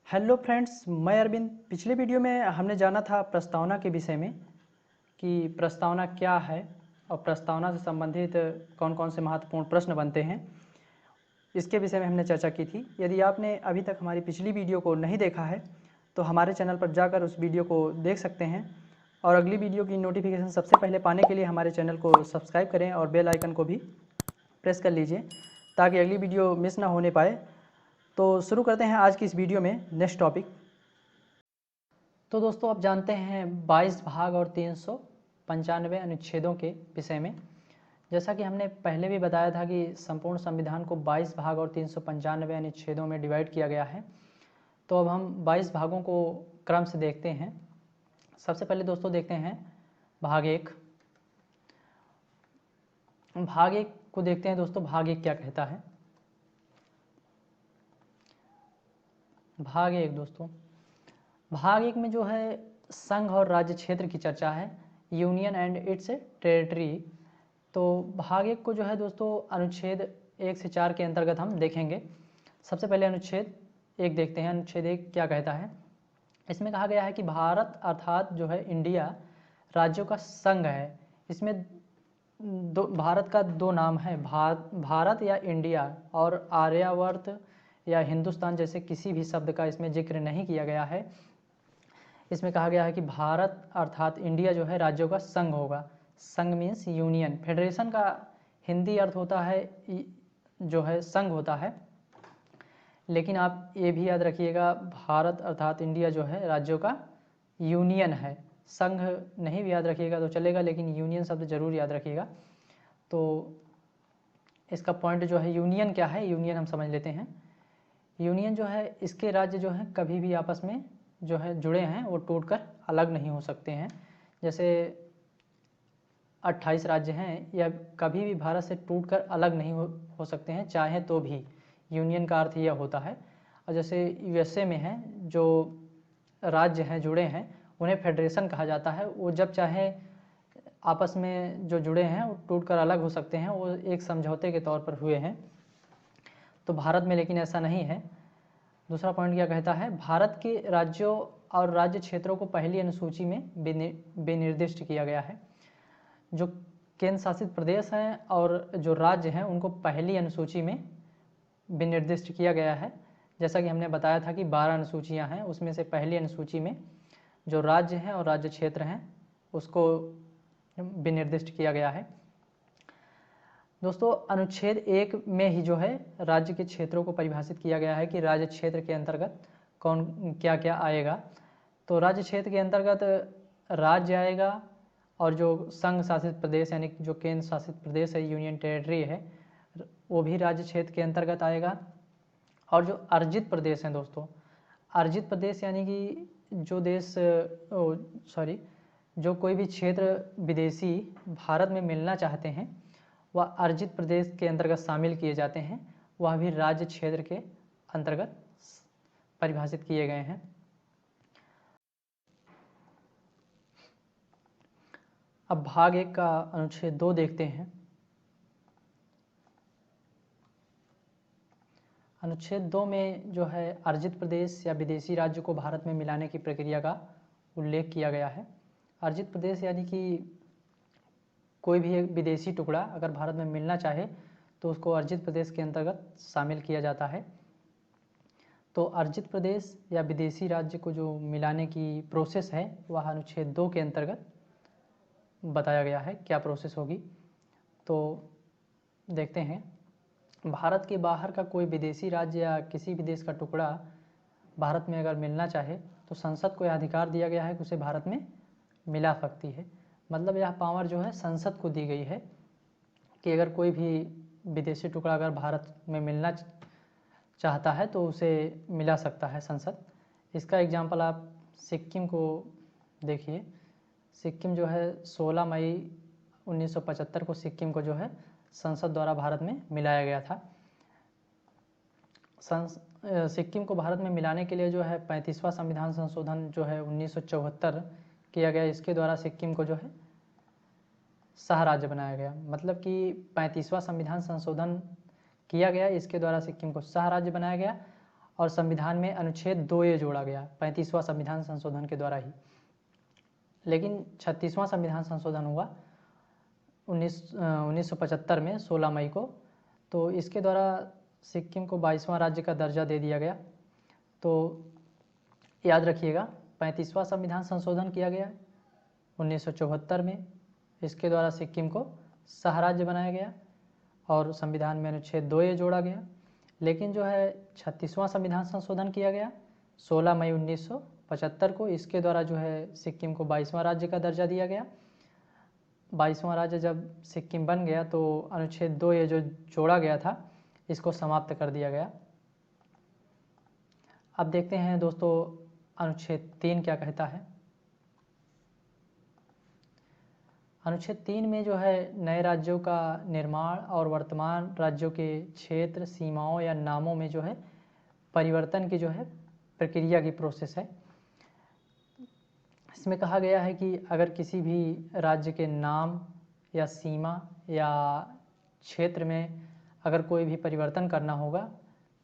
Hello friends, मैं अरविंद। पिछले video में हमने जाना था प्रस्तावना के विषय में कि प्रस्तावना क्या है और प्रस्तावना से संबंधित कौन कौन से महत्वपूर्ण प्रश्न बनते हैं। इसके विषय में हमने चर्चा की थी। यदि आपने अभी तक हमारी पिछली वीडियो को नहीं देखा है तो हमारे चैनल पर जाकर उस वीडियो को देख सकते हैं और अगली वीडियो की नोटिफिकेशन सबसे पहले पाने के लिए हमारे चैनल को सब्सक्राइब करें और बेल आइकन को भी प्रेस कर लीजिए ताकि अगली वीडियो मिस ना होने पाए। तो शुरू करते हैं आज की इस वीडियो में नेक्स्ट टॉपिक। तो दोस्तों, आप जानते हैं 22 भाग और 395 अनुच्छेदों के विषय में। जैसा कि हमने पहले भी बताया था कि संपूर्ण संविधान को 22 भाग और 395 अनुच्छेदों में डिवाइड किया गया है। तो अब हम 22 भागों को क्रम से देखते हैं। सबसे पहले दोस्तों देखते हैं भाग 1। भाग 1 को देखते हैं दोस्तों। भाग 1 क्या कहता है? भाग 1 दोस्तों, भाग 1 में जो है संघ और राज्य क्षेत्र की चर्चा है, यूनियन एंड इट्स टेरिटरी। तो भाग 1 को जो है दोस्तों अनुच्छेद 1 से 4 के अंतर्गत हम देखेंगे। सबसे पहले अनुच्छेद 1 देखते हैं। अनुच्छेद 1 क्या कहता है? इसमें कहा गया है कि भारत अर्थात जो है इंडिया राज्यों का संघ है। इसमें भारत का दो नाम है, भारत या इंडिया, और आर्यावर्त या हिंदुस्तान जैसे किसी भी शब्द का इसमें जिक्र नहीं किया गया है। इसमें कहा गया है कि भारत अर्थात इंडिया जो है राज्यों का संघ होगा। संघ मीन्स यूनियन। फेडरेशन का हिंदी अर्थ होता है जो है संघ होता है, लेकिन आप ये भी याद रखिएगा भारत अर्थात इंडिया जो है राज्यों का यूनियन है। संघ नहीं भी याद रखिएगा तो चलेगा, लेकिन यूनियन शब्द जरूर याद रखिएगा। तो इसका पॉइंट जो है यूनियन क्या है, यूनियन हम समझ लेते हैं। यूनियन जो है इसके राज्य जो हैं कभी भी आपस में जो है जुड़े हैं, वो टूटकर अलग नहीं हो सकते हैं। जैसे 28 राज्य हैं, या कभी भी भारत से टूटकर अलग नहीं हो सकते हैं, चाहे तो भी। यूनियन का अर्थ यह होता है। और जैसे यूएसए में है जो राज्य हैं जुड़े हैं, उन्हें फेडरेशन कहा जाता है। वो जब चाहे आपस में जो जुड़े हैं वो टूटकर अलग हो सकते हैं, वो एक समझौते के तौर पर हुए हैं। तो भारत में लेकिन ऐसा नहीं है। दूसरा पॉइंट क्या कहता है? भारत के राज्यों और राज्य क्षेत्रों को पहली अनुसूची में विनिर्दिष्ट किया गया है। जो केंद्र शासित प्रदेश हैं और जो राज्य हैं उनको पहली अनुसूची में विनिर्दिष्ट किया गया है। जैसा कि हमने बताया था कि 12 अनुसूचियां हैं, उसमें से पहली अनुसूची में जो राज्य हैं और राज्य क्षेत्र हैं उसको विनिर्दिष्ट किया गया है। दोस्तों, अनुच्छेद 1 में ही जो है राज्य के क्षेत्रों को परिभाषित किया गया है कि राज्य क्षेत्र के अंतर्गत कौन क्या क्या आएगा। तो राज्य क्षेत्र के अंतर्गत राज्य आएगा, और जो संघ शासित प्रदेश यानी जो केंद्र शासित प्रदेश है, यूनियन टेरिटरी है, वो भी राज्य क्षेत्र के अंतर्गत आएगा। और जो अर्जित प्रदेश हैं दोस्तों, अर्जित प्रदेश यानी कि जो देश जो कोई भी क्षेत्र विदेशी भारत में मिलना चाहते हैं वह अर्जित प्रदेश के अंतर्गत शामिल किए जाते हैं। वह भी राज्य क्षेत्र के अंतर्गत परिभाषित किए गए हैं। अब भाग 1 का अनुच्छेद 2 देखते हैं। अनुच्छेद 2 में जो है अर्जित प्रदेश या विदेशी राज्य को भारत में मिलाने की प्रक्रिया का उल्लेख किया गया है। अर्जित प्रदेश यानी कि कोई भी एक विदेशी टुकड़ा अगर भारत में मिलना चाहे तो उसको अर्जित प्रदेश के अंतर्गत शामिल किया जाता है। तो अर्जित प्रदेश या विदेशी राज्य को जो मिलाने की प्रोसेस है वह अनुच्छेद 2 के अंतर्गत बताया गया है, क्या प्रोसेस होगी। तो देखते हैं। भारत के बाहर का कोई विदेशी राज्य या किसी भी देश का टुकड़ा भारत में अगर मिलना चाहे तो संसद को यह अधिकार दिया गया है कि उसे भारत में मिला सकती है। मतलब यह पावर जो है संसद को दी गई है कि अगर कोई भी विदेशी टुकड़ा अगर भारत में मिलना चाहता है तो उसे मिला सकता है संसद। इसका एग्जाम्पल आप सिक्किम को देखिए। सिक्किम जो है 16 मई 1975 को सिक्किम को जो है संसद द्वारा भारत में मिलाया गया था। सिक्किम को भारत में मिलाने के लिए जो है 35वां संविधान संशोधन जो है 1974 किया गया। इसके द्वारा सिक्किम को जो है सह राज्य बनाया गया। मतलब कि 35वां संविधान संशोधन किया गया, इसके द्वारा सिक्किम को सह राज्य बनाया गया। और संविधान में अनुच्छेद 2A जोड़ा गया 35वां संविधान संशोधन के द्वारा ही। लेकिन 36वां संविधान संशोधन हुआ 1975 में 16 मई को। तो इसके द्वारा सिक्किम को 22वां राज्य का दर्जा दे दिया गया। तो याद रखिएगा 35वां संविधान संशोधन किया गया 1974 में। इसके द्वारा सिक्किम को सह राज्य बनाया गया और संविधान में अनुच्छेद 2A जोड़ा गया। लेकिन जो है 36वां संविधान संशोधन किया गया 16 मई 1975 को। इसके द्वारा जो है सिक्किम को 22वां राज्य का दर्जा दिया गया। 22वां राज्य जब सिक्किम बन गया तो अनुच्छेद 2A जो जोड़ा गया था इसको समाप्त कर दिया गया। अब देखते हैं दोस्तों अनुच्छेद 3 क्या कहता है। अनुच्छेद 3 में जो है नए राज्यों का निर्माण और वर्तमान राज्यों के क्षेत्र, सीमाओं या नामों में जो है परिवर्तन की जो है प्रक्रिया की प्रोसेस है। इसमें कहा गया है कि अगर किसी भी राज्य के नाम या सीमा या क्षेत्र में अगर कोई भी परिवर्तन करना होगा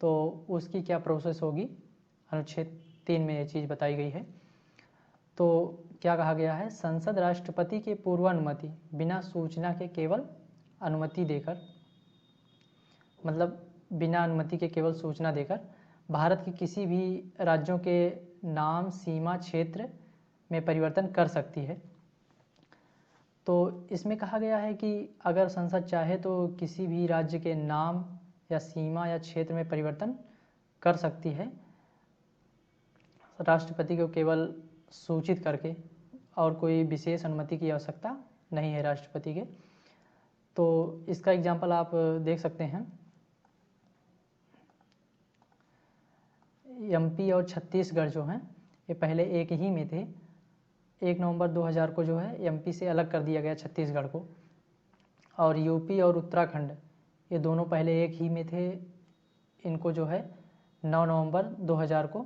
तो उसकी क्या प्रोसेस होगी, अनुच्छेद 3 में ये चीज़ बताई गई है। तो क्या कहा गया है, संसद राष्ट्रपति के पूर्वानुमति बिना सूचना के केवल अनुमति देकर, मतलब बिना अनुमति के केवल सूचना देकर भारत के किसी भी राज्यों के नाम, सीमा, क्षेत्र में परिवर्तन कर सकती है। तो इसमें कहा गया है कि अगर संसद चाहे तो किसी भी राज्य के नाम या सीमा या क्षेत्र में परिवर्तन कर सकती है राष्ट्रपति को केवल सूचित करके, और कोई विशेष अनुमति की आवश्यकता नहीं है राष्ट्रपति के। तो इसका एग्जाम्पल आप देख सकते हैं, एमपी और छत्तीसगढ़ जो हैं ये पहले एक ही में थे। 1 नवंबर 2000 को जो है एमपी से अलग कर दिया गया छत्तीसगढ़ को, और यूपी और उत्तराखंड ये दोनों पहले एक ही में थे। इनको जो है 9 नवंबर 2000 को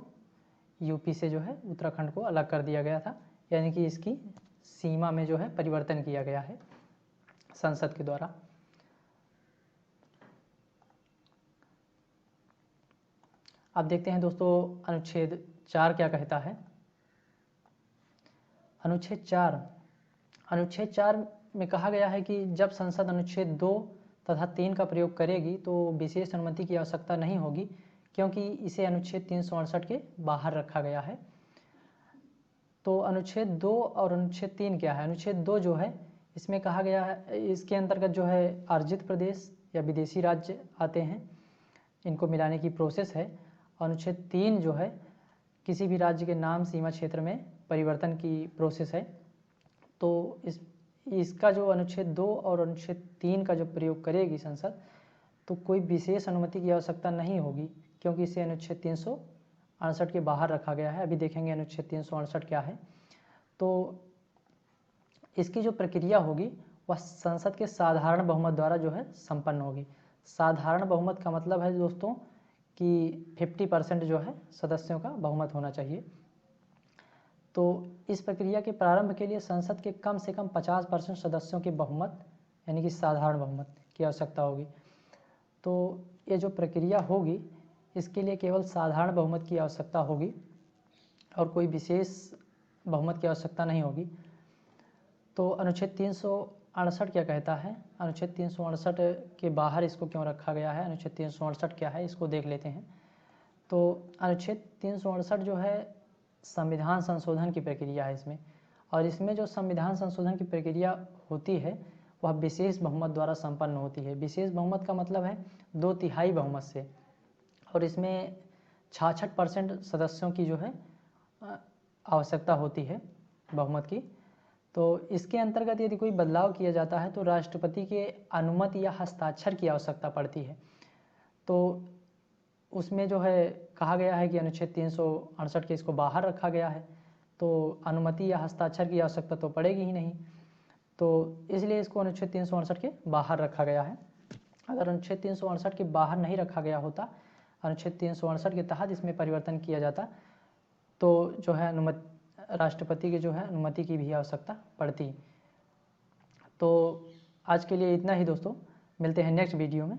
यूपी से जो है उत्तराखंड को अलग कर दिया गया था, यानी कि इसकी सीमा में जो है परिवर्तन किया गया है संसद के द्वारा। अब देखते हैं दोस्तों अनुच्छेद 4 क्या कहता है। अनुच्छेद 4 में कहा गया है कि जब संसद अनुच्छेद 2 तथा 3 का प्रयोग करेगी तो विशेष अनुमति की आवश्यकता नहीं होगी, क्योंकि इसे अनुच्छेद 368 के बाहर रखा गया है। तो अनुच्छेद 2 और अनुच्छेद 3 क्या है। अनुच्छेद 2 जो है इसमें कहा गया है, इसके अंतर्गत जो है अर्जित प्रदेश या विदेशी राज्य आते हैं, इनको मिलाने की प्रोसेस है। अनुच्छेद 3 जो है किसी भी राज्य के नाम, सीमा, क्षेत्र में परिवर्तन की प्रोसेस है। तो इसका जो अनुच्छेद 2 और अनुच्छेद 3 का जो प्रयोग करेगी संसद, तो कोई विशेष अनुमति की आवश्यकता नहीं होगी, क्योंकि इसे अनुच्छेद 368 के बाहर रखा गया है। अभी देखेंगे अनुच्छेद 368 क्या है। तो इसकी जो प्रक्रिया होगी वह संसद के साधारण बहुमत द्वारा जो है संपन्न होगी। साधारण बहुमत का मतलब है दोस्तों कि 50% जो है सदस्यों का बहुमत होना चाहिए। तो इस प्रक्रिया के प्रारंभ के लिए संसद के कम से कम 50% सदस्यों के बहुमत, यानी कि साधारण बहुमत की आवश्यकता होगी। तो ये जो प्रक्रिया होगी इसके लिए केवल साधारण बहुमत की आवश्यकता होगी और कोई विशेष बहुमत की आवश्यकता नहीं होगी। तो अनुच्छेद 368 क्या कहता है। अनुच्छेद 368 के बाहर इसको क्यों रखा गया है, अनुच्छेद 368 क्या है, इसको देख लेते हैं। तो अनुच्छेद 368 जो है संविधान संशोधन की प्रक्रिया है इसमें, और इसमें जो संविधान संशोधन की प्रक्रिया होती है वह विशेष बहुमत द्वारा संपन्न होती है। विशेष बहुमत का मतलब है 2/3 बहुमत से, और इसमें 66% सदस्यों की जो है आवश्यकता होती है बहुमत की। तो इसके अंतर्गत यदि कोई बदलाव किया जाता है तो राष्ट्रपति के अनुमति या हस्ताक्षर की आवश्यकता पड़ती है। तो उसमें जो है कहा गया है कि अनुच्छेद 368 के इसको बाहर रखा गया है, तो अनुमति या हस्ताक्षर की आवश्यकता तो पड़ेगी ही नहीं, तो इसलिए इसको अनुच्छेद 368 के बाहर रखा गया है। अगर अनुच्छेद 368 के बाहर नहीं रखा गया होता, अनुच्छेद 368 के तहत इसमें परिवर्तन किया जाता, तो जो है राष्ट्रपति की जो है अनुमति की भी आवश्यकता पड़ती। तो आज के लिए इतना ही दोस्तों, मिलते हैं नेक्स्ट वीडियो में।